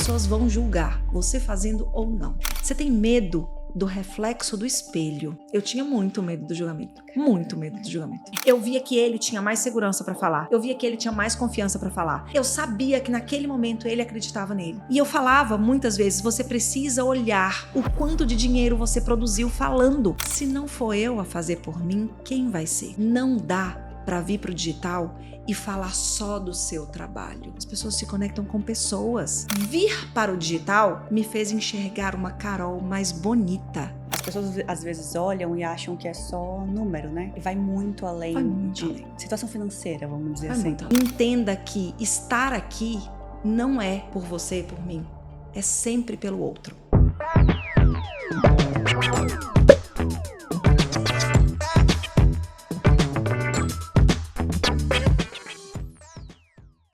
pessoas vão julgar, você fazendo ou não. Você tem medo do reflexo do espelho. Eu tinha muito medo do julgamento. Muito medo do julgamento. Eu via que ele tinha mais segurança pra falar. Eu via que ele tinha mais confiança pra falar. Eu sabia que naquele momento ele acreditava nele. E eu falava muitas vezes, você precisa olhar o quanto de dinheiro você produziu falando. Se não for eu a fazer por mim, quem vai ser? Não dá para vir pro digital e falar só do seu trabalho. As pessoas se conectam com pessoas. Vir para o digital me fez enxergar uma Carol mais bonita. As pessoas às vezes olham e acham que é só número, né? E vai muito além de situação financeira, vamos dizer assim. Entenda que estar aqui não é por você e por mim. É sempre pelo outro.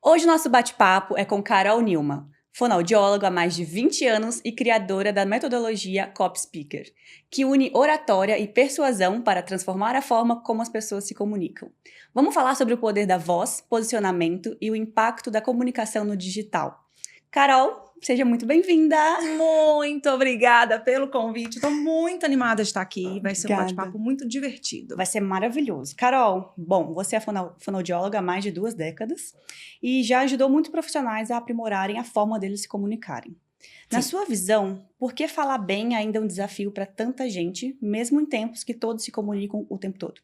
Hoje o nosso bate-papo é com Carol Nilma, fonoaudióloga há mais de 20 anos e criadora da metodologia Copy Speaker, que une oratória e persuasão para transformar a forma como as pessoas se comunicam. Vamos falar sobre o poder da voz, posicionamento e o impacto da comunicação no digital. Carol, seja muito bem-vinda! Muito obrigada pelo convite. Estou muito animada de estar aqui. Vai ser um bate-papo muito divertido. Vai ser maravilhoso. Carol, bom, você é fonoaudióloga há mais de 2 décadas e já ajudou muitos profissionais a aprimorarem a forma deles se comunicarem. Na sua visão, por que falar bem ainda é um desafio para tanta gente, mesmo em tempos que todos se comunicam o tempo todo?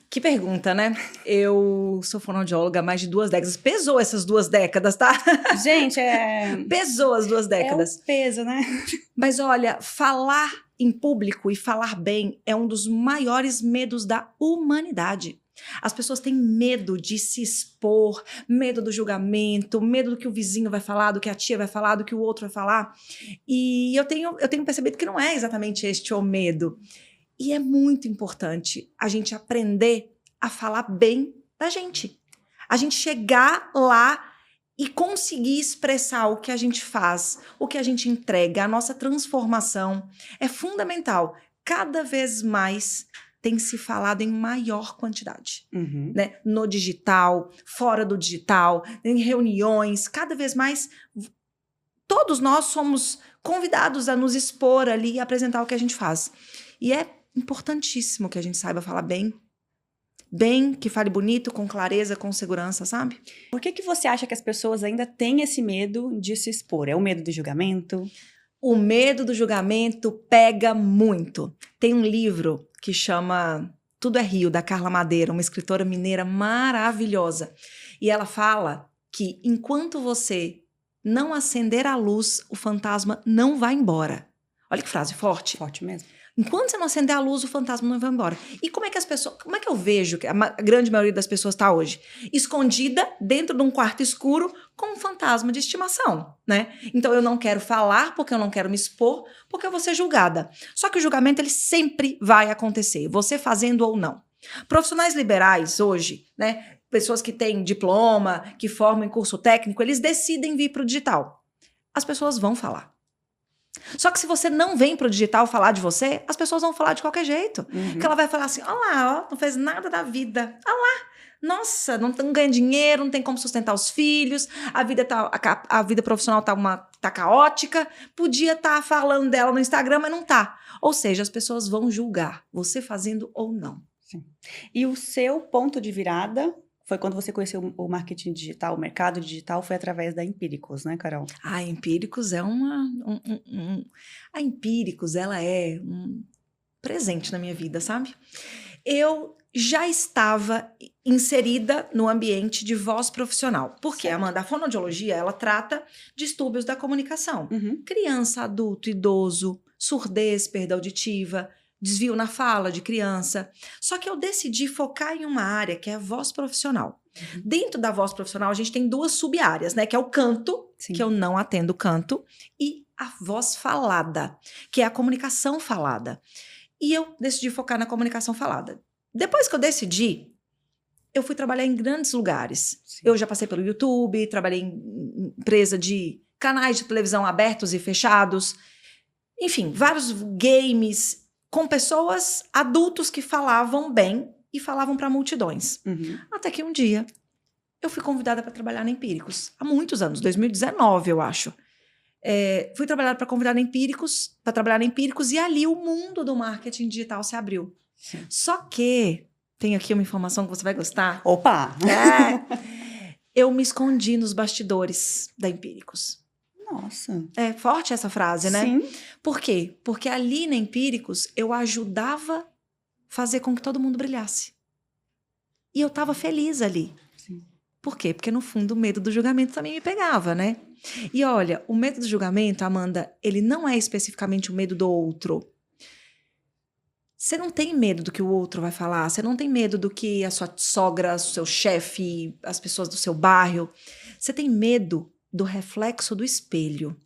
Que pergunta, né? Eu sou fonoaudióloga há mais de 2 décadas. Pesou essas 2 décadas, tá? Gente, Pesou as 2 décadas. É o peso, né? Mas olha, falar em público e falar bem é um dos maiores medos da humanidade. As pessoas têm medo de se expor, medo do julgamento, medo do que o vizinho vai falar, do que a tia vai falar, do que o outro vai falar. E eu tenho percebido que não é exatamente este o medo. E é muito importante a gente aprender a falar bem da gente. A gente chegar lá e conseguir expressar o que a gente faz, o que a gente entrega, a nossa transformação. É fundamental. Cada vez mais tem se falado em maior quantidade. Né? No digital, fora do digital, em reuniões, cada vez mais. Todos nós somos convidados a nos expor ali e apresentar o que a gente faz. E é importantíssimo que a gente saiba falar bem, que fale bonito, com clareza, com segurança, sabe? Por que você acha que as pessoas ainda têm esse medo de se expor? É o medo do julgamento? O medo do julgamento pega muito. Tem um livro que chama Tudo é Rio, da Carla Madeira, uma escritora mineira maravilhosa. E ela fala que enquanto você não acender a luz, o fantasma não vai embora. Olha que frase forte. Forte mesmo. Enquanto você não acender a luz, o fantasma não vai embora. E como é que eu vejo que a grande maioria das pessoas está hoje? Escondida dentro de um quarto escuro com um fantasma de estimação, né? Então eu não quero falar porque eu não quero me expor, porque eu vou ser julgada. Só que o julgamento ele sempre vai acontecer, você fazendo ou não. Profissionais liberais hoje, né? Pessoas que têm diploma, que formam em curso técnico, eles decidem vir para o digital. As pessoas vão falar. Só que se você não vem pro digital falar de você, as pessoas vão falar de qualquer jeito. Porque ela vai falar assim, olha lá, ó, não fez nada da vida. Olha lá, nossa, não ganha dinheiro, não tem como sustentar os filhos, a vida profissional tá caótica, podia estar falando dela no Instagram, mas não tá. Ou seja, as pessoas vão julgar, você fazendo ou não. Sim. E o seu ponto de virada foi quando você conheceu o marketing digital, o mercado digital, foi através da Empíricos, né, Carol? A Empíricos é A Empíricos, ela é um presente na minha vida, sabe? Eu já estava inserida no ambiente de voz profissional. Porque, Amanda, a fonoaudiologia, ela trata distúrbios da comunicação. Criança, adulto, idoso, surdez, perda auditiva, desvio na fala de criança. Só que eu decidi focar em uma área que é a voz profissional. Dentro da voz profissional, a gente tem 2 sub-áreas, né? Que é o canto, que eu não atendo canto, e a voz falada, que é a comunicação falada. E eu decidi focar na comunicação falada. Depois que eu decidi, eu fui trabalhar em grandes lugares. Eu já passei pelo YouTube, trabalhei em empresa de canais de televisão abertos e fechados. Enfim, vários games com pessoas, adultos que falavam bem e falavam para multidões. Até que um dia eu fui convidada para trabalhar na Empíricos. Há muitos anos, 2019 eu acho. Fui trabalhar para convidar Empíricos, para trabalhar na Empíricos, e ali o mundo do marketing digital se abriu. Sim. Só que, tem aqui uma informação que você vai gostar. Opa! Eu me escondi nos bastidores da Empíricos. Nossa. É forte essa frase, né? Sim. Por quê? Porque ali na Empíricos eu ajudava a fazer com que todo mundo brilhasse. E eu estava feliz ali. Sim. Por quê? Porque no fundo o medo do julgamento também me pegava, né? E olha, o medo do julgamento, Amanda, ele não é especificamente o medo do outro. Você não tem medo do que o outro vai falar, você não tem medo do que a sua sogra, o seu chefe, as pessoas do seu bairro. Você tem medo do reflexo do espelho.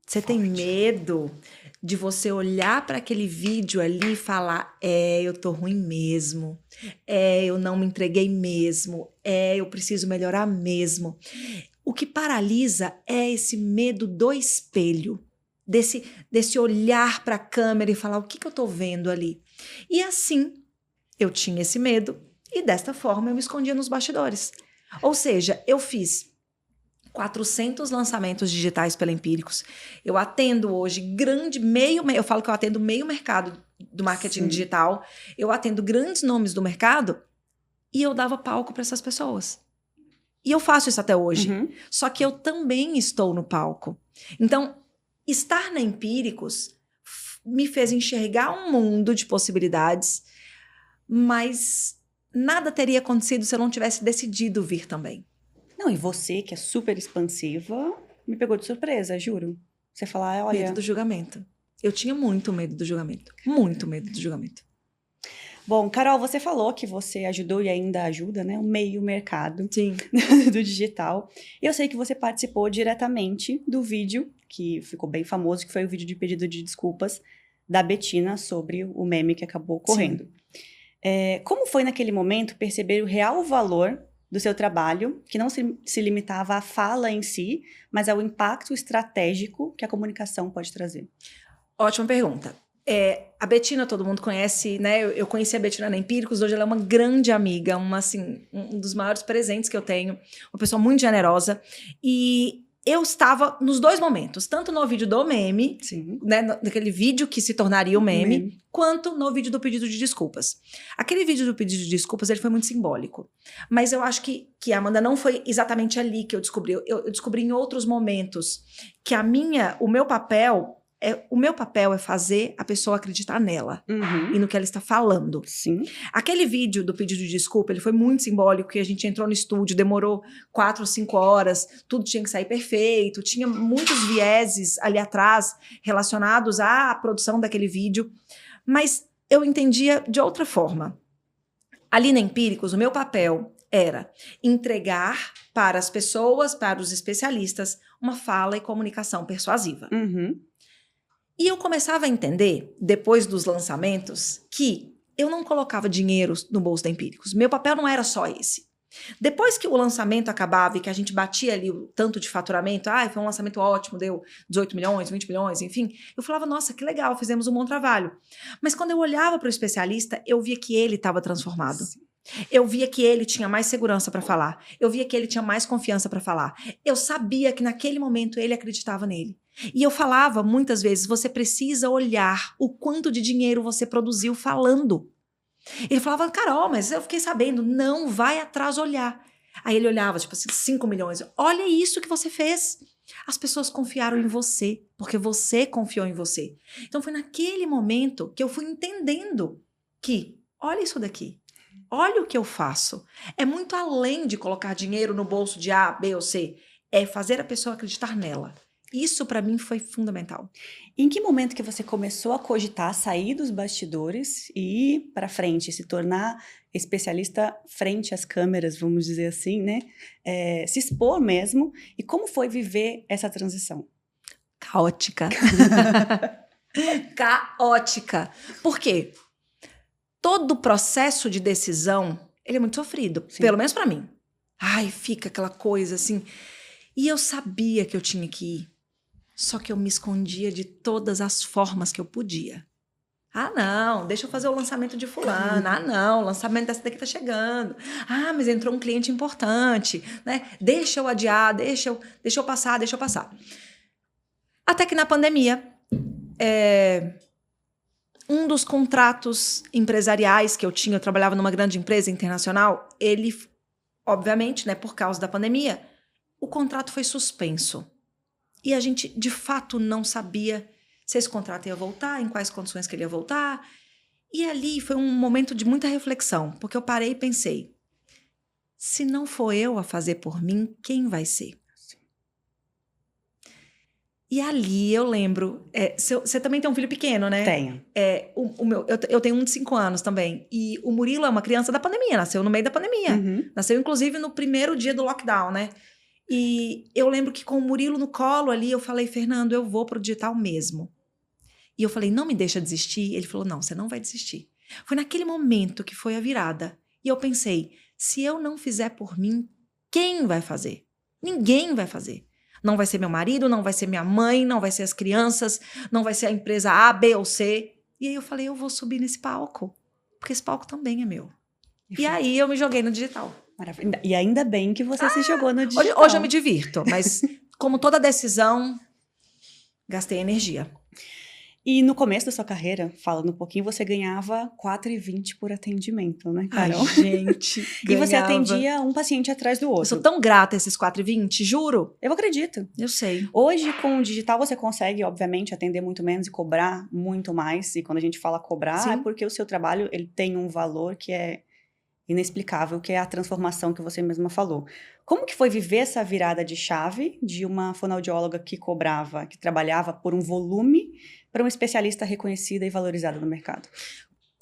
Você tem medo de você olhar para aquele vídeo ali e falar: eu tô ruim mesmo. Eu não me entreguei mesmo. Eu preciso melhorar mesmo. O que paralisa é esse medo do espelho. Desse olhar para a câmera e falar: o que eu tô vendo ali? E assim, eu tinha esse medo e desta forma eu me escondia nos bastidores. Ou seja, eu fiz 400 lançamentos digitais pela Empíricos. Eu atendo hoje eu falo que eu atendo meio mercado do marketing digital. Eu atendo grandes nomes do mercado e eu dava palco para essas pessoas. E eu faço isso até hoje. Só que eu também estou no palco. Então, estar na Empíricos me fez enxergar um mundo de possibilidades, mas nada teria acontecido se eu não tivesse decidido vir também. Não, e você, que é super expansiva, me pegou de surpresa, juro. Você falar, olha... Medo do julgamento. Eu tinha muito medo do julgamento. Muito medo do julgamento. Bom, Carol, você falou que você ajudou e ainda ajuda, né? O meio mercado do digital. E eu sei que você participou diretamente do vídeo, que ficou bem famoso, que foi o vídeo de pedido de desculpas da Betina sobre o meme que acabou ocorrendo. Como foi naquele momento perceber o real valor do seu trabalho, que não se limitava à fala em si, mas ao impacto estratégico que a comunicação pode trazer? Ótima pergunta. A Betina, todo mundo conhece, né? Eu conheci a Betina na Empíricos, hoje ela é uma grande amiga, um dos maiores presentes que eu tenho, uma pessoa muito generosa. E eu estava nos dois momentos, tanto no vídeo do meme, né, naquele vídeo que se tornaria o meme, quanto no vídeo do pedido de desculpas. Aquele vídeo do pedido de desculpas, ele foi muito simbólico. Mas eu acho que a Amanda não foi exatamente ali que eu descobri. Eu descobri em outros momentos que o meu papel é fazer a pessoa acreditar nela e no que ela está falando. Sim. Aquele vídeo do pedido de desculpa, ele foi muito simbólico, que a gente entrou no estúdio, demorou 4 ou 5 horas, tudo tinha que sair perfeito, tinha muitos vieses ali atrás relacionados à produção daquele vídeo, mas eu entendia de outra forma. Ali na Empíricos, o meu papel era entregar para as pessoas, para os especialistas, uma fala e comunicação persuasiva. E eu começava a entender, depois dos lançamentos, que eu não colocava dinheiro no bolso da Empíricos. Meu papel não era só esse. Depois que o lançamento acabava e que a gente batia ali o tanto de faturamento, foi um lançamento ótimo, deu 18 milhões, 20 milhões, enfim, eu falava, nossa, que legal, fizemos um bom trabalho. Mas quando eu olhava para o especialista, eu via que ele estava transformado. Eu via que ele tinha mais segurança para falar. Eu via que ele tinha mais confiança para falar. Eu sabia que naquele momento ele acreditava nele. E eu falava muitas vezes, você precisa olhar o quanto de dinheiro você produziu falando. Ele falava, Carol, mas eu fiquei sabendo, não vai atrás olhar. Aí ele olhava, tipo assim, 5 milhões. Olha isso que você fez. As pessoas confiaram em você, porque você confiou em você. Então foi naquele momento que eu fui entendendo que, olha isso daqui. Olha o que eu faço. É muito além de colocar dinheiro no bolso de A, B ou C. É fazer a pessoa acreditar nela. Isso, para mim, foi fundamental. Em que momento que você começou a cogitar sair dos bastidores e ir para frente, se tornar especialista frente às câmeras, vamos dizer assim, né? Se expor mesmo. E como foi viver essa transição? Caótica. Caótica. Por quê? Todo o processo de decisão, ele é muito sofrido. Sim. Pelo menos para mim. Fica aquela coisa assim. E eu sabia que eu tinha que ir. Só que eu me escondia de todas as formas que eu podia. Não, deixa eu fazer o lançamento de fulano. Não, o lançamento dessa daqui tá chegando. Mas entrou um cliente importante, né? Deixa eu adiar, deixa eu passar. Até que na pandemia, um dos contratos empresariais que eu tinha, eu trabalhava numa grande empresa internacional, ele, obviamente, né, por causa da pandemia, o contrato foi suspenso. E a gente, de fato, não sabia se esse contrato ia voltar, em quais condições que ele ia voltar. E ali foi um momento de muita reflexão, porque eu parei e pensei, se não for eu a fazer por mim, quem vai ser? E ali eu lembro, você também tem um filho pequeno, né? Tenho. Eu tenho um de 5 anos também. E o Murilo é uma criança da pandemia, nasceu no meio da pandemia. Uhum. Nasceu, inclusive, no primeiro dia do lockdown, né? E eu lembro que com o Murilo no colo ali, eu falei, Fernando, eu vou pro digital mesmo. E eu falei, não me deixa desistir. Ele falou, não, você não vai desistir. Foi naquele momento que foi a virada. E eu pensei, se eu não fizer por mim, quem vai fazer? Ninguém vai fazer. Não vai ser meu marido, não vai ser minha mãe, não vai ser as crianças, não vai ser a empresa A, B ou C. E aí eu falei, eu vou subir nesse palco, porque esse palco também é meu. E aí eu me joguei no digital. Maravilha. E ainda bem que você se jogou no digital. Hoje eu me divirto, mas como toda decisão, gastei energia. E no começo da sua carreira, falando um pouquinho, você ganhava R$4,20 por atendimento, né, Carol? Ai, gente, E você ganhava. atendia um paciente atrás do outro. Eu sou tão grata a esses 4,20, juro. Eu acredito. Eu sei. Hoje, com o digital, você consegue, obviamente, atender muito menos e cobrar muito mais. E quando a gente fala cobrar, Sim. é porque o seu trabalho ele tem um valor que é inexplicável, que é a transformação que você mesma falou. Como que foi viver essa virada de chave de uma fonoaudióloga que cobrava, que trabalhava por um volume, para uma especialista reconhecida e valorizada no mercado?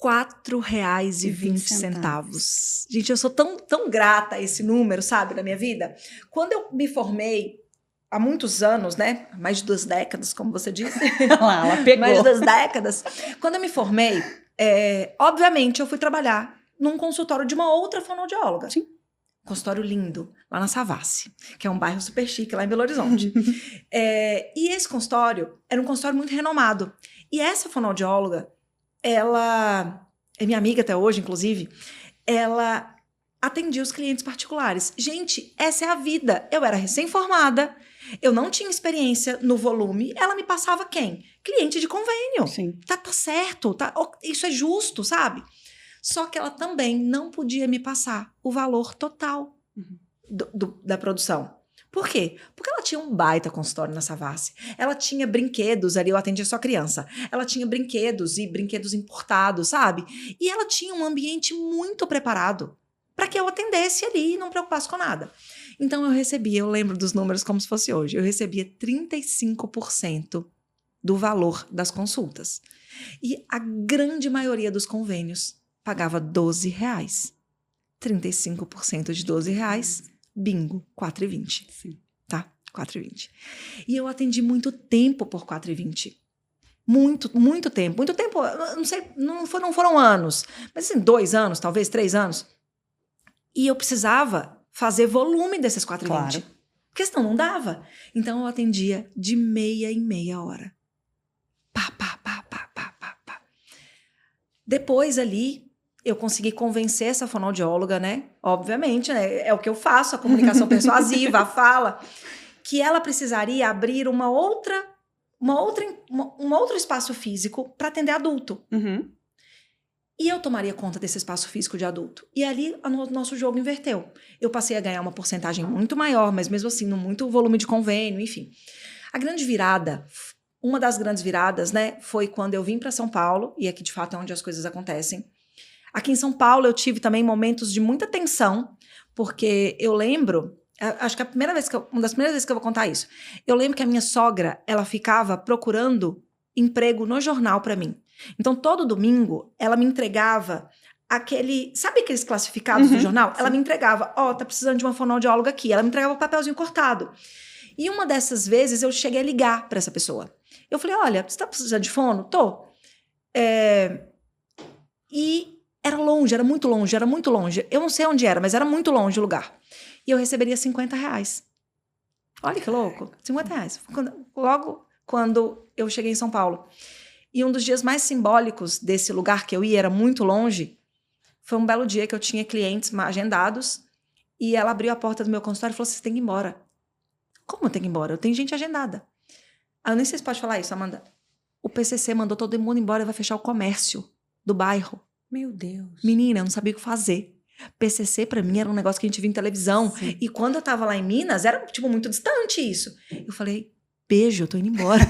R$4,20. Gente, eu sou tão grata a esse número, sabe, na minha vida. Quando eu me formei, há muitos anos, né? Mais de 2 décadas, como você disse. Ela pegou. Mais de 2 décadas. Quando eu me formei, obviamente, eu fui trabalhar num consultório de uma outra fonoaudióloga. Sim. Consultório lindo, lá na Savassi, que é um bairro super chique lá em Belo Horizonte. E esse consultório era um consultório muito renomado. E essa fonoaudióloga, ela é minha amiga até hoje, inclusive, ela atendia os clientes particulares. Gente, essa é a vida. Eu era recém-formada, eu não tinha experiência no volume, ela me passava quem? Cliente de convênio. Sim. Tá certo, isso é justo, sabe? Só que ela também não podia me passar o valor total da produção. Por quê? Porque ela tinha um baita consultório na Savassi. Ela tinha brinquedos ali, eu atendia só criança. Ela tinha brinquedos e brinquedos importados, sabe? E ela tinha um ambiente muito preparado para que eu atendesse ali e não preocupasse com nada. Então eu lembro dos números como se fosse hoje, eu recebia 35% do valor das consultas. E a grande maioria dos convênios pagava R$12. 35% de R$12, bingo, R$4,20. Sim. Tá? R$4,20. E eu atendi muito tempo por R$4,20. Muito, muito tempo. Muito tempo, não sei, não foram anos, mas assim, 2 anos, talvez 3 anos. E eu precisava fazer volume desses R$4,20. Claro. Porque senão não dava. Então eu atendia de meia em meia hora. Pá, pá, pá, pá, pá, pá, pá. Depois ali, eu consegui convencer essa fonoaudióloga, né? Obviamente, né? É o que eu faço, a comunicação persuasiva, a fala, que ela precisaria abrir um outro espaço físico para atender adulto. Uhum. E eu tomaria conta desse espaço físico de adulto. E ali, o nosso jogo inverteu. Eu passei a ganhar uma porcentagem muito maior, mas mesmo assim, não muito volume de convênio, enfim. A grande virada, uma das grandes viradas, né? Foi quando eu vim para São Paulo, e aqui de fato é onde as coisas acontecem. Aqui em São Paulo eu tive também momentos de muita tensão, porque eu lembro, acho que uma das primeiras vezes que eu vou contar isso, eu lembro que a minha sogra, ela ficava procurando emprego no jornal para mim. Então todo domingo ela me entregava sabe aqueles classificados do jornal? Ela me entregava, tá precisando de uma fonoaudióloga aqui. Ela me entregava um papelzinho cortado. E uma dessas vezes eu cheguei a ligar para essa pessoa. Eu falei, olha, você tá precisando de fono? Tô. E era longe, era muito longe, era muito longe. Eu não sei onde era, mas era muito longe o lugar. E eu receberia R$50. Olha que louco, R$50. Logo quando eu cheguei em São Paulo. E um dos dias mais simbólicos desse lugar que eu ia, era muito longe, foi um belo dia que eu tinha clientes agendados e ela abriu a porta do meu consultório e falou, você tem que ir embora. Como eu tenho que ir embora? Eu tenho gente agendada. eu nem sei se pode falar isso, Amanda. O PCC mandou todo mundo embora e vai fechar o comércio do bairro. Meu Deus. Menina, eu não sabia o que fazer. PCC pra mim era um negócio que a gente via em televisão. Sim. E quando eu tava lá em Minas, era tipo muito distante isso. Eu falei, beijo, eu tô indo embora.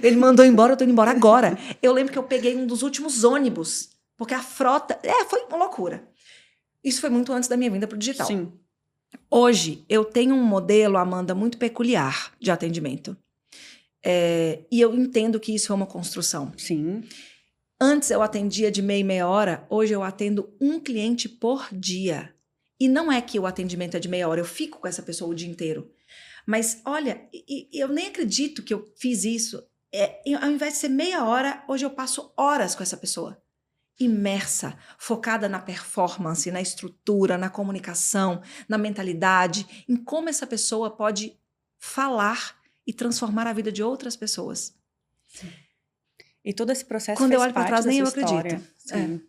Ele mandou embora, eu tô indo embora agora. Eu lembro que eu peguei um dos últimos ônibus, porque a frota... foi uma loucura. Isso foi muito antes da minha vinda pro digital. Sim. Hoje, eu tenho um modelo, Amanda, muito peculiar de atendimento. E eu entendo que isso é uma construção. Sim. Antes eu atendia de meia hora, hoje eu atendo um cliente por dia. E não é que o atendimento é de meia hora, eu fico com essa pessoa o dia inteiro. Mas, olha, eu nem acredito que eu fiz isso. Ao invés de ser meia hora, hoje eu passo horas com essa pessoa. Imersa, focada na performance, na estrutura, na comunicação, na mentalidade, em como essa pessoa pode falar e transformar a vida de outras pessoas. Sim. E todo esse processo quando fez eu olho para trás, nem eu acredito. Sim.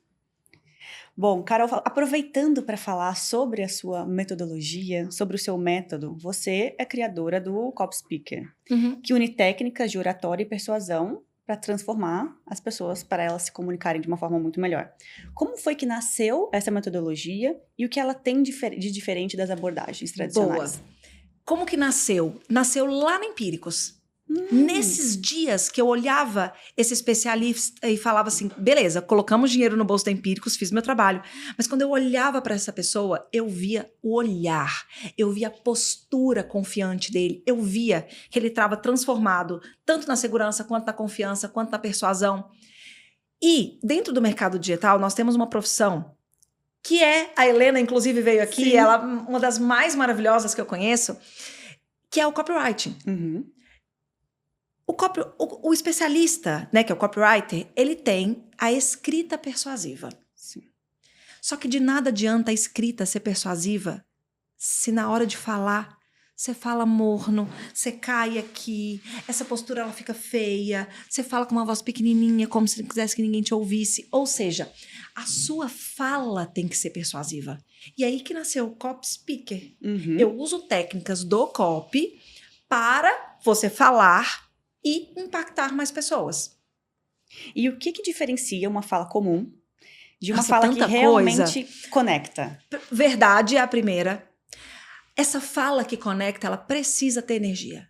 Bom, Carol, aproveitando para falar sobre a sua metodologia, sobre o seu método, você é criadora do Cop Speaker, que une técnicas de oratória e persuasão para transformar as pessoas, para elas se comunicarem de uma forma muito melhor. Como foi que nasceu essa metodologia e o que ela tem de diferente das abordagens tradicionais? Boa. Como que nasceu? Nasceu lá na Empíricos. Nesses dias que eu olhava esse especialista e falava assim, beleza, colocamos dinheiro no bolso da Empíricos, fiz meu trabalho. Mas quando eu olhava para essa pessoa, eu via o olhar, eu via a postura confiante dele, eu via que ele estava transformado, tanto na segurança, quanto na confiança, quanto na persuasão. E dentro do mercado digital, nós temos uma profissão que a Helena, inclusive, veio aqui, Sim. ela é uma das mais maravilhosas que eu conheço, que é o copywriting. O especialista, né, que é o copywriter, ele tem a escrita persuasiva. Sim. Só que de nada adianta a escrita ser persuasiva se na hora de falar você fala morno, você cai aqui, essa postura ela fica feia, você fala com uma voz pequenininha, como se não quisesse que ninguém te ouvisse. Ou seja, a sua fala tem que ser persuasiva. E aí que nasceu o Cop Speaker. Eu uso técnicas do copy para você falar e impactar mais pessoas. E o que diferencia uma fala comum de uma Nossa, fala que tanta realmente coisa. Conecta? Verdade é a primeira. Essa fala que conecta, ela precisa ter energia.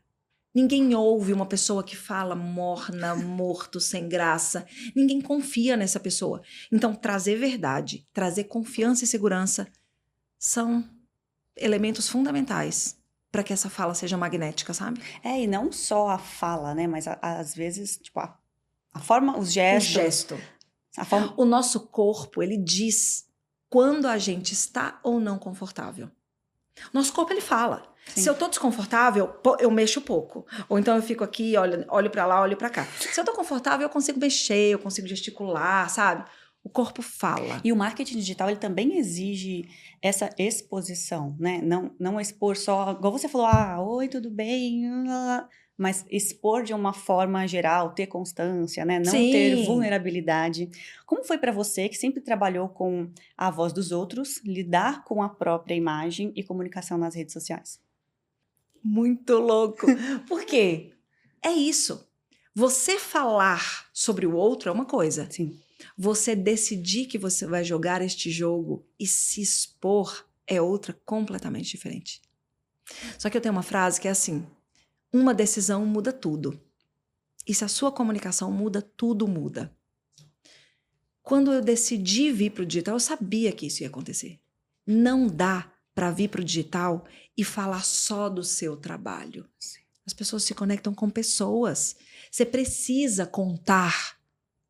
Ninguém ouve uma pessoa que fala morna, morto, sem graça. Ninguém confia nessa pessoa. Então, trazer verdade, trazer confiança e segurança são elementos fundamentais para que essa fala seja magnética, sabe? E não só a fala, né? Mas às vezes, tipo, a forma, os gestos. O gesto. A forma... O nosso corpo, ele diz quando a gente está ou não confortável. Nosso corpo, ele fala. Sim. Se eu tô desconfortável, eu mexo pouco. Ou então eu fico aqui, olho pra lá, olho pra cá. Se eu tô confortável, eu consigo mexer, eu consigo gesticular, sabe? O corpo fala. E o marketing digital, ele também exige essa exposição, né? Não expor só, igual você falou, oi, tudo bem? Mas expor de uma forma geral, ter constância, né? Não Sim. ter vulnerabilidade. Como foi para você, que sempre trabalhou com a voz dos outros, lidar com a própria imagem e comunicação nas redes sociais? Muito louco. Por quê? É isso. Você falar sobre o outro é uma coisa. Sim. Você decidir que você vai jogar este jogo e se expor é outra completamente diferente. Só que eu tenho uma frase que é assim: uma decisão muda tudo. E se a sua comunicação muda, tudo muda. Quando eu decidi vir para o digital, eu sabia que isso ia acontecer. Não dá para vir para o digital e falar só do seu trabalho. As pessoas se conectam com pessoas. Você precisa contar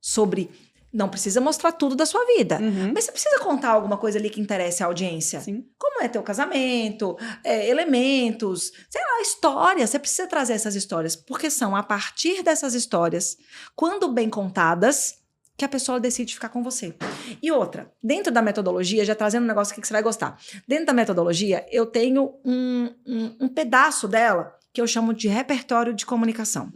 sobre... Não precisa mostrar tudo da sua vida, mas você precisa contar alguma coisa ali que interesse a audiência. Sim. Como é teu casamento, elementos, sei lá, histórias. Você precisa trazer essas histórias, porque são a partir dessas histórias, quando bem contadas, que a pessoa decide ficar com você. E outra, dentro da metodologia, já trazendo um negócio aqui que você vai gostar. Dentro da metodologia, eu tenho um pedaço dela que eu chamo de repertório de comunicação.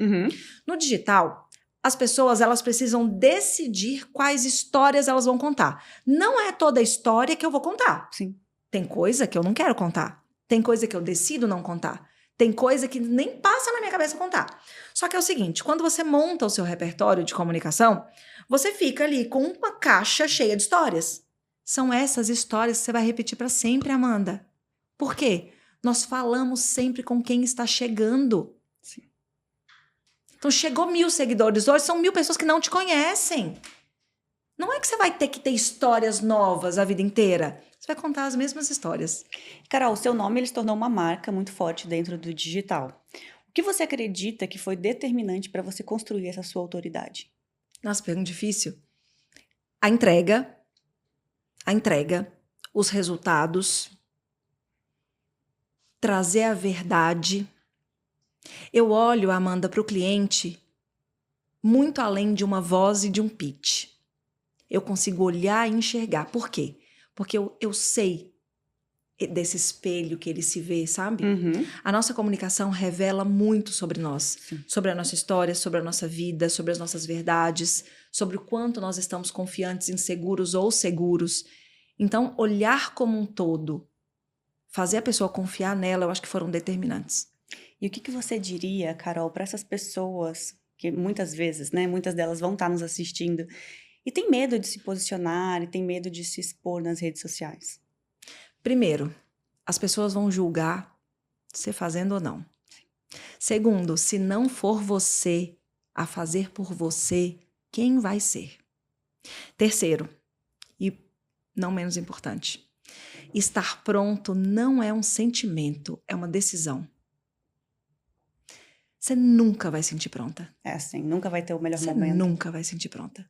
No digital... As pessoas, elas precisam decidir quais histórias elas vão contar. Não é toda história que eu vou contar. Sim. Tem coisa que eu não quero contar. Tem coisa que eu decido não contar. Tem coisa que nem passa na minha cabeça contar. Só que é o seguinte, quando você monta o seu repertório de comunicação, você fica ali com uma caixa cheia de histórias. São essas histórias que você vai repetir para sempre, Amanda. Por quê? Nós falamos sempre com quem está chegando. Sim. Então, chegou 1.000 seguidores hoje, são 1.000 pessoas que não te conhecem. Não é que você vai ter que ter histórias novas a vida inteira. Você vai contar as mesmas histórias. Carol, o seu nome ele se tornou uma marca muito forte dentro do digital. O que você acredita que foi determinante para você construir essa sua autoridade? Nossa, pergunta difícil. A entrega, os resultados, trazer a verdade. Eu olho, Amanda, para o cliente muito além de uma voz e de um pitch. Eu consigo olhar e enxergar. Por quê? Porque eu sei desse espelho que ele se vê, sabe? Uhum. A nossa comunicação revela muito sobre nós. Sim. Sobre a nossa história, sobre a nossa vida, sobre as nossas verdades, sobre o quanto nós estamos confiantes, inseguros ou seguros. Então, olhar como um todo, fazer a pessoa confiar nela, eu acho que foram determinantes. E o que você diria, Carol, para essas pessoas que muitas vezes, né, muitas delas vão estar nos assistindo e tem medo de se posicionar, e tem medo de se expor nas redes sociais? Primeiro, as pessoas vão julgar você fazendo ou não. Segundo, se não for você a fazer por você, quem vai ser? Terceiro, e não menos importante, estar pronto não é um sentimento, é uma decisão. Você nunca vai sentir pronta. É assim, nunca vai ter o melhor Você momento. nunca vai sentir pronta.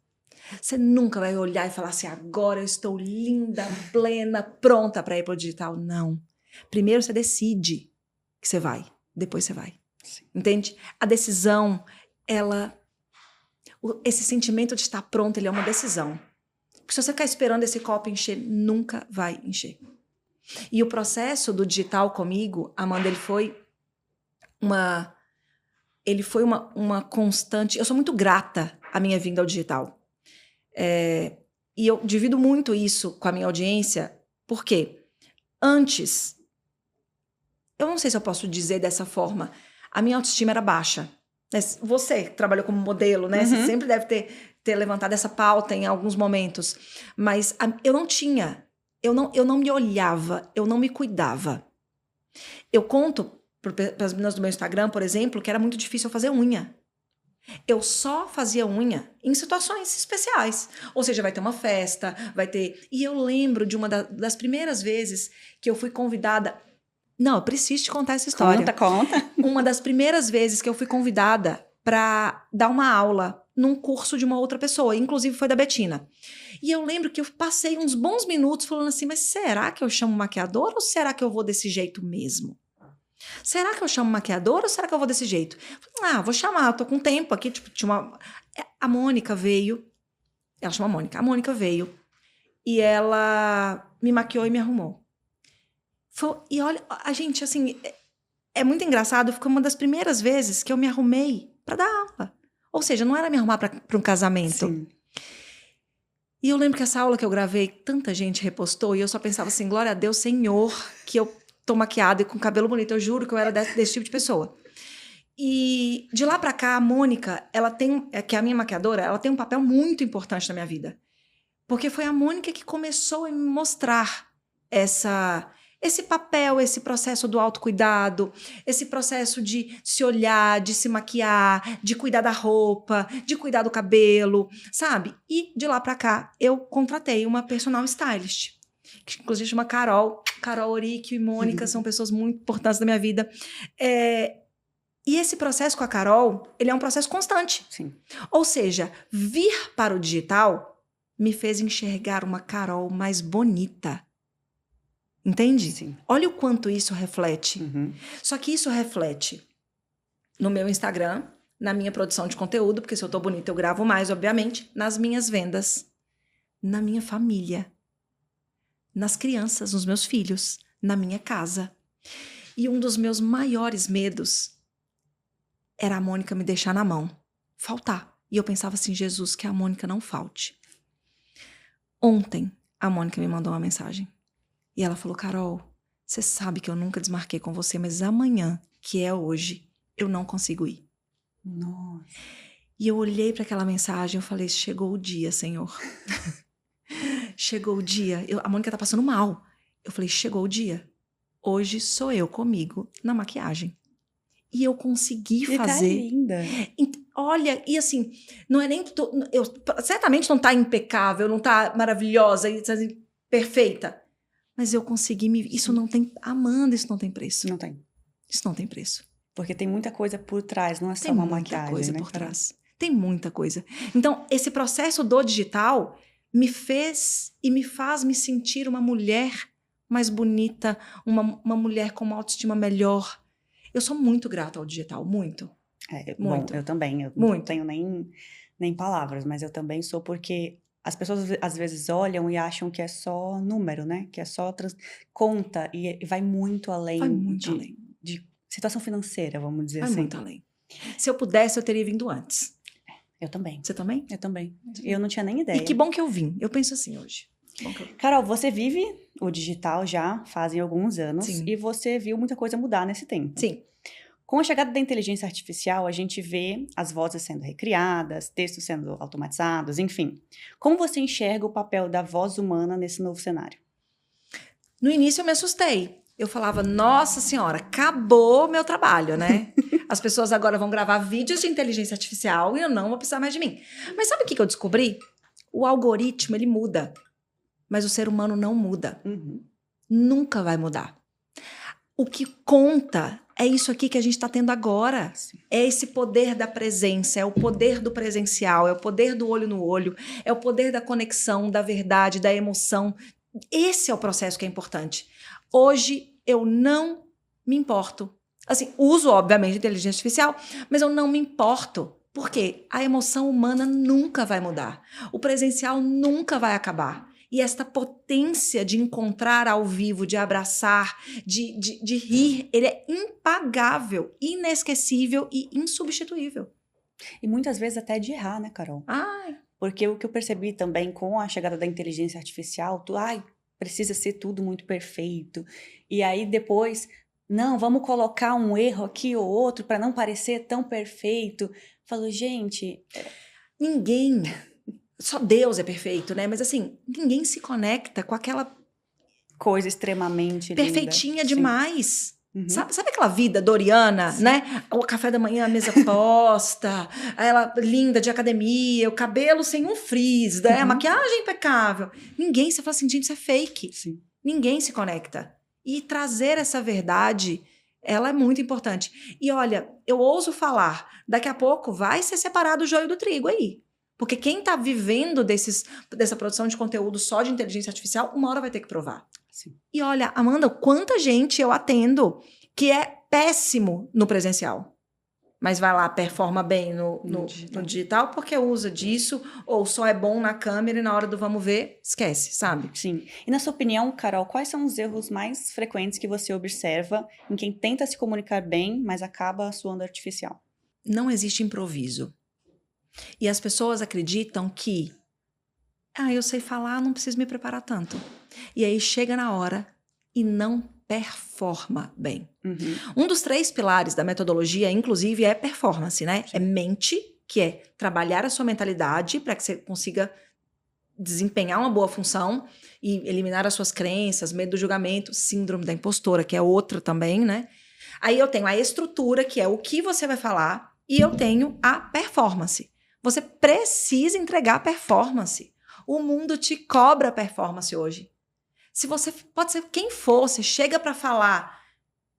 Você nunca vai olhar e falar assim, agora eu estou linda, plena, pronta para ir pro digital. Não. Primeiro você decide que você vai, depois você vai. Sim. Entende? A decisão, esse sentimento de estar pronto, ele é uma decisão. Porque se você ficar esperando esse copo encher, nunca vai encher. E o processo do digital comigo, Amanda, ele foi uma constante. Eu sou muito grata à minha vinda ao digital. E eu divido muito isso com a minha audiência, porque antes, eu não sei se eu posso dizer dessa forma, a minha autoestima era baixa. Você que trabalhou como modelo, né? Você sempre deve ter levantado essa pauta em alguns momentos. Mas eu não tinha, eu não me olhava, eu não me cuidava. Eu conto para as meninas do meu Instagram, por exemplo, que era muito difícil eu fazer unha. Eu só fazia unha em situações especiais. Ou seja, vai ter uma festa, vai ter... E eu lembro de uma das primeiras vezes que eu fui convidada... Não, eu preciso te contar essa história. Conta. Uma das primeiras vezes que eu fui convidada para dar uma aula num curso de uma outra pessoa, inclusive foi da Betina. E eu lembro que eu passei uns bons minutos falando assim, mas será que eu chamo maquiadora ou será que eu vou desse jeito mesmo? Será que eu chamo maquiadora ou será que eu vou desse jeito? Vou chamar, eu tô com tempo aqui. Tipo, a Mônica veio. Ela chama Mônica. A Mônica veio e ela me maquiou e me arrumou. E olha, a gente, assim, é muito engraçado. Foi uma das primeiras vezes que eu me arrumei pra dar aula. Ou seja, não era me arrumar pra um casamento. Sim. E eu lembro que essa aula que eu gravei, tanta gente repostou e eu só pensava assim, glória a Deus, Senhor, que eu tô maquiada e com cabelo bonito. Eu juro que eu era desse tipo de pessoa. E de lá pra cá, a Mônica, que é a minha maquiadora, ela tem um papel muito importante na minha vida. Porque foi a Mônica que começou a me mostrar esse papel, esse processo do autocuidado, esse processo de se olhar, de se maquiar, de cuidar da roupa, de cuidar do cabelo, sabe? E de lá pra cá, eu contratei uma personal stylist, que inclusive chama Carol. Carol Oríquio e Mônica são pessoas muito importantes na minha vida. E esse processo com a Carol, ele é um processo constante. Sim. Ou seja, vir para o digital me fez enxergar uma Carol mais bonita. Entende? Sim. Olha o quanto isso reflete. Uhum. Só que isso reflete no meu Instagram, na minha produção de conteúdo, porque se eu tô bonita eu gravo mais, obviamente, nas minhas vendas, na minha família, nas crianças, nos meus filhos, na minha casa. E um dos meus maiores medos era a Mônica me deixar na mão, faltar. E eu pensava assim, Jesus, que a Mônica não falte. Ontem, a Mônica me mandou uma mensagem. E ela falou, Carol, você sabe que eu nunca desmarquei com você, mas amanhã que é hoje, eu não consigo ir. Nossa. E eu olhei para aquela mensagem, eu falei, chegou o dia, Senhor. Chegou o dia. A Mônica tá passando mal. Eu falei, chegou o dia. Hoje sou eu comigo na maquiagem. E eu consegui E fazer. tá linda. Olha, e assim, não é nem. Certamente não tá impecável, não tá maravilhosa, assim, perfeita. Mas eu consegui me. Isso não tem. Amanda, isso não tem preço. Não tem. Isso não tem preço. Porque tem muita coisa por trás, não é só Tem uma muita maquiagem, coisa né, por Carol? trás. Tem muita coisa. Então, esse processo do digital me fez e me faz me sentir uma mulher mais bonita, uma mulher com uma autoestima melhor. Eu sou muito grata ao digital, muito. Bom, Muito. eu também. Eu não Muito. tenho nem palavras, mas eu também sou porque as pessoas às vezes olham e acham que é só número, né? Que é só conta e vai muito além Vai muito além. de situação financeira, vamos dizer Vai assim. muito além. Se eu pudesse, eu teria vindo antes. Eu também. Você também? Eu também. Eu não tinha nem ideia. E que bom que eu vim. Eu penso assim hoje. Que bom que eu vim. Carol, você vive o digital já fazem alguns anos. Sim. E você viu muita coisa mudar nesse tempo. Sim. Com a chegada da inteligência artificial, a gente vê as vozes sendo recriadas, textos sendo automatizados, enfim. Como você enxerga o papel da voz humana nesse novo cenário? No início eu me assustei. Eu falava, nossa senhora, acabou meu trabalho, né? As pessoas agora vão gravar vídeos de inteligência artificial e eu não vou precisar mais de mim. Mas sabe o que eu descobri? O algoritmo, ele muda. Mas o ser humano não muda. Uhum. Nunca vai mudar. O que conta é isso aqui que a gente está tendo agora. Sim. É esse poder da presença, é o poder do presencial, é o poder do olho no olho, é o poder da conexão, da verdade, da emoção. Esse é o processo que é importante. Hoje eu não me importo. Assim, uso, obviamente, inteligência artificial, mas eu não me importo. Por quê? A emoção humana nunca vai mudar. O presencial nunca vai acabar. E esta potência de encontrar ao vivo, de abraçar, de rir, ele é impagável, inesquecível e insubstituível. E muitas vezes até de errar, né, Carol? Ai, Porque o que eu percebi também com a chegada da inteligência artificial, precisa ser tudo muito perfeito. E aí depois, não, vamos colocar um erro aqui ou outro para não parecer tão perfeito. Falo, gente, ninguém, só Deus é perfeito, né? Mas assim, ninguém se conecta com aquela coisa extremamente linda. perfeitinha Sim. demais. Uhum. Sabe aquela vida doriana, Sim. né? O café da manhã, a mesa posta, ela linda de academia, o cabelo sem um frizz, né? A maquiagem impecável. Ninguém, você fala assim, gente, isso é fake. Sim. Ninguém se conecta. E trazer essa verdade, ela é muito importante. E olha, eu ouso falar, daqui a pouco vai ser separado o joio do trigo aí. Porque quem está vivendo dessa produção de conteúdo só de inteligência artificial, uma hora vai ter que provar. Sim. E olha, Amanda, quanta gente eu atendo que é péssimo no presencial, mas vai lá, performa bem no digital porque usa disso, ou só é bom na câmera e na hora do vamos ver, esquece, sabe? Sim. E na sua opinião, Carol, quais são os erros mais frequentes que você observa em quem tenta se comunicar bem, mas acaba soando artificial? Não existe improviso. E as pessoas acreditam que eu sei falar, não preciso me preparar tanto. E aí chega na hora e não performa bem. Uhum. Um dos 3 pilares da metodologia, inclusive, é performance, né? Sim. É mente, que é trabalhar a sua mentalidade para que você consiga desempenhar uma boa função e eliminar as suas crenças, medo do julgamento, síndrome da impostora, que é outra também, né? Aí eu tenho a estrutura, que é o que você vai falar, e eu tenho a performance. Você precisa entregar performance. O mundo te cobra performance hoje. Se você, pode ser quem for, você chega para falar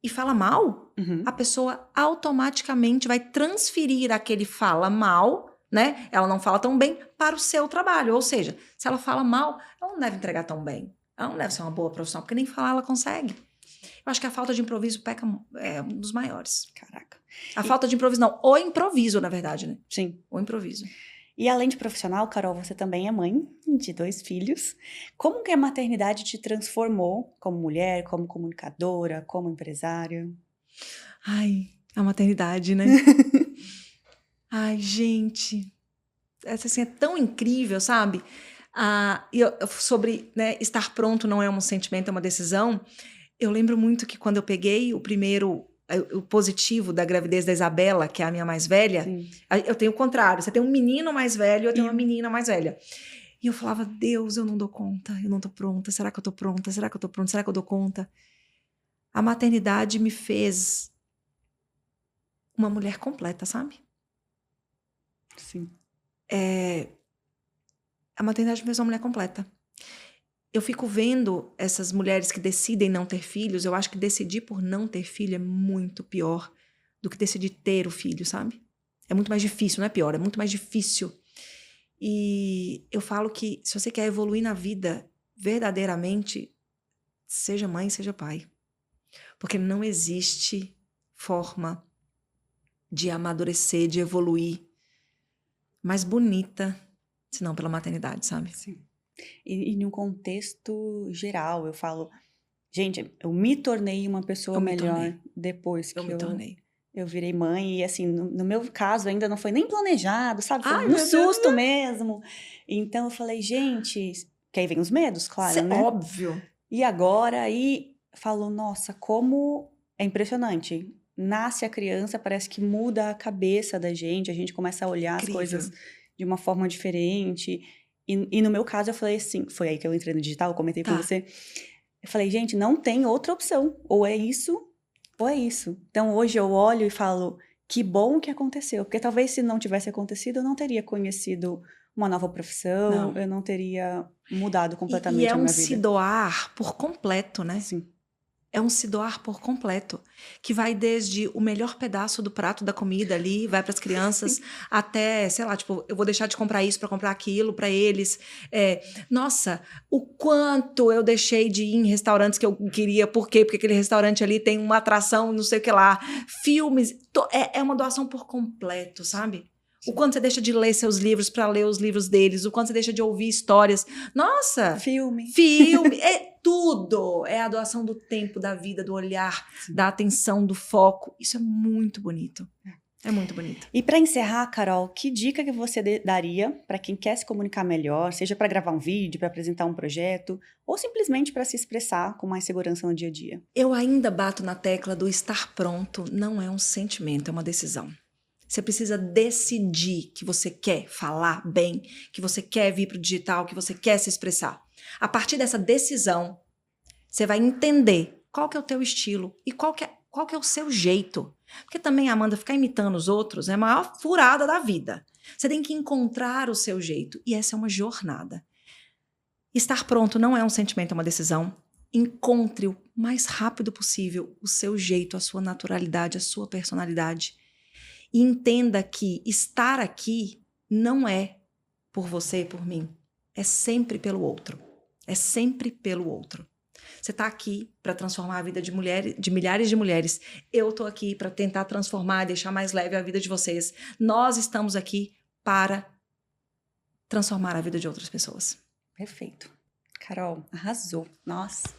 e fala mal, Uhum. a pessoa automaticamente vai transferir aquele fala mal, né? Ela não fala tão bem para o seu trabalho. Ou seja, se ela fala mal, ela não deve entregar tão bem. Ela não deve ser uma boa profissional, porque nem falar ela consegue. Eu acho que a falta de improviso é um dos maiores. Caraca. Falta de improviso, não. O improviso, na verdade, né? Sim. O improviso. E além de profissional, Carol, você também é mãe de 2 filhos. Como que a maternidade te transformou como mulher, como comunicadora, como empresária? Ai, a maternidade, né? Ai, gente. Essa assim, é tão incrível, sabe? Sobre, né, estar pronto não é um sentimento, é uma decisão. Eu lembro muito que quando eu peguei o primeiro o positivo da gravidez da Isabela, que é a minha mais velha, eu tenho o contrário. Você tem um menino mais velho, eu tenho uma menina mais velha. E eu falava, Deus, eu não dou conta, eu não tô pronta. Será que eu tô pronta? Será que eu tô pronta? Será que eu dou conta? A maternidade me fez uma mulher completa, sabe? Sim. A maternidade me fez uma mulher completa. Eu fico vendo essas mulheres que decidem não ter filhos, eu acho que decidir por não ter filho é muito pior do que decidir ter o filho, sabe? É muito mais difícil, não é pior, é muito mais difícil. E eu falo que se você quer evoluir na vida verdadeiramente, seja mãe, seja pai. Porque não existe forma de amadurecer, de evoluir mais bonita, senão pela maternidade, sabe? Sim. E num contexto geral, eu falo, gente, eu me tornei uma pessoa melhor depois que eu virei mãe. E assim, no meu caso ainda não foi nem planejado, sabe? Foi no susto mesmo. Então eu falei, gente, que aí vem os medos, claro, né? Óbvio. E agora aí falo, nossa, como é impressionante. Nasce a criança, parece que muda a cabeça da gente, a gente começa a olhar as coisas de uma forma diferente. E no meu caso eu falei assim, foi aí que eu entrei no digital, eu comentei com você. Eu falei, gente, não tem outra opção. Ou é isso, ou é isso. Então hoje eu olho e falo, que bom que aconteceu. Porque talvez se não tivesse acontecido, eu não teria conhecido uma nova profissão, eu não teria mudado completamente a minha vida. E é um se doar por completo, né? Sim. É um se doar por completo, que vai desde o melhor pedaço do prato da comida ali, vai para as crianças, até, sei lá, tipo, eu vou deixar de comprar isso para comprar aquilo para eles. Nossa, o quanto eu deixei de ir em restaurantes que eu queria, por quê? Porque aquele restaurante ali tem uma atração, não sei o que lá, filmes, é uma doação por completo, sabe? O quanto você deixa de ler seus livros para ler os livros deles, o quanto você deixa de ouvir histórias. Nossa! Filme, é tudo. É a doação do tempo, da vida, do olhar, da atenção, do foco. Isso é muito bonito. É muito bonito. E para encerrar, Carol, que dica que você daria para quem quer se comunicar melhor, seja para gravar um vídeo, para apresentar um projeto, ou simplesmente para se expressar com mais segurança no dia a dia? Eu ainda bato na tecla do estar pronto não é um sentimento, é uma decisão. Você precisa decidir que você quer falar bem, que você quer vir para o digital, que você quer se expressar. A partir dessa decisão, você vai entender qual que é o teu estilo e qual que é o seu jeito. Porque também, Amanda, ficar imitando os outros é a maior furada da vida. Você tem que encontrar o seu jeito e essa é uma jornada. Estar pronto não é um sentimento, é uma decisão. Encontre o mais rápido possível o seu jeito, a sua naturalidade, a sua personalidade. E entenda que estar aqui não é por você e por mim. É sempre pelo outro. É sempre pelo outro. Você está aqui para transformar a vida de milhares de mulheres. Eu estou aqui para tentar transformar, deixar mais leve a vida de vocês. Nós estamos aqui para transformar a vida de outras pessoas. Perfeito. Carol, arrasou. Nossa.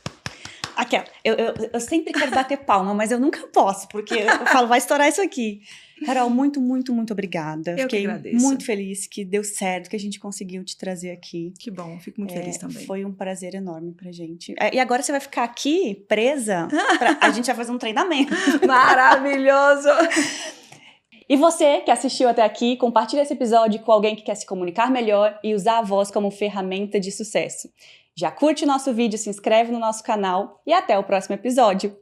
Aquela, eu sempre quero bater palma, mas eu nunca posso, porque eu falo, vai estourar isso aqui. Carol, muito, muito, muito obrigada. Eu Fiquei agradeço. Muito feliz que deu certo, que a gente conseguiu te trazer aqui. Que bom, fico muito feliz também. Foi um prazer enorme pra gente. E agora você vai ficar aqui, presa, a gente vai fazer um treinamento. Maravilhoso! E você que assistiu até aqui, compartilha esse episódio com alguém que quer se comunicar melhor e usar a voz como ferramenta de sucesso. Já curte o nosso vídeo, se inscreve no nosso canal e até o próximo episódio.